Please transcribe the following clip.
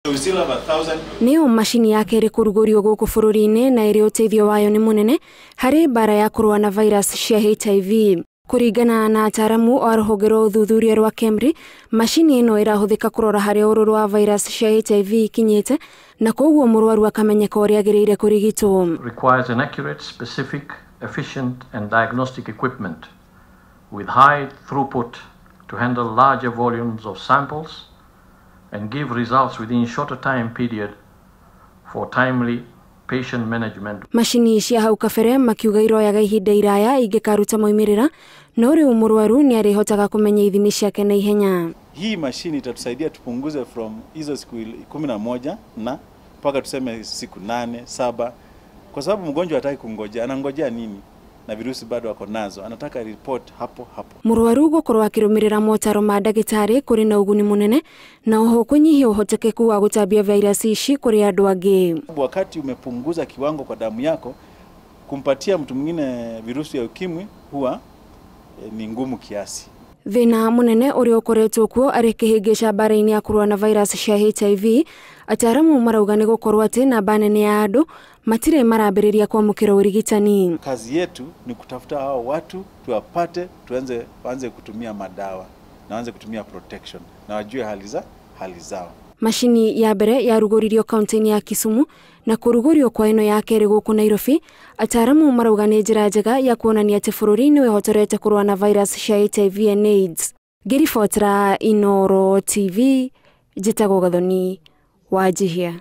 Nĩyo macini ya kerĩ kũrugurio gũkũ bũrũri-inĩ na ĩrĩ ũteithio wayo nĩ mũnene harĩ bara ya kũrũa na virus cia HIV. Kũringana na ataaramu a Ruhonge rwa uthuthuria rwa KEMRI, macini ĩno ĩrahũthĩka kũrora harĩa ũruru wa virus cia HIV ikinyĩte na koguo murwaru akamenyeka ũrĩa agĩrĩire kũrigitwo. Requires an accurate, specific, efficient and diagnostic equipment with high throughput to handle larger volumes of samples and give results within shorter time period for timely patient management. Macini cia hau kabere makiuga iroyaga ihinda iraya ingĩkaruta moimĩrĩra, no rĩu murwaru nĩ arĩhotaga kumenya ithimi ciake na ihenya. Hii mashini itatusaidia tupunguze from hizo siku 11 na mpaka tuseme siku 8, 7, kwa sababu mgonjwa hataki kungoja, anangojea nini? Na virusi bado wako nazo, anataka report hapo. Murwaru gũkorwo akĩrũmĩrĩra motaro ma ndagĩtarĩ kũrĩ na ũguni mũnene na oho kunyihia uhotekeku wa gũtambia virus ici kũrĩ andũ angĩ. Wakati umepunguza kiwango kwa damu yako, kumpatia mtu mwingine virusi ya ukimwi huwa ni ngumu kiasi. Thĩna mũnene ũrĩa ũkoretwo kuo arĩ kĩhĩngĩca bara-inĩ ya kũrũa na virus cia HIV, ataaramu marauga nĩ gũkorwo atĩ namba nene ya andũ matirĩ marambĩrĩria kwamũkĩra ũrigitani. Kazi yetu ni kutafuta hao watu tuwapate, waanze kutumia madawa na waanze kutumia protection na wajue hali zao. Macini ya mbere yarugũririo kaunti-inĩ ya Kisumu na kũrugurio kwa ĩno ya kerĩ gũkũ Nairobi, ataaramu marauga nĩ njĩra njega ya kuonania atĩ bũrũri nĩ wĩhotorete kũrũa na virus cia HIV and AIDS. Ngĩribotera Inooro TV, njĩtagwo Gathoni wa Njihia.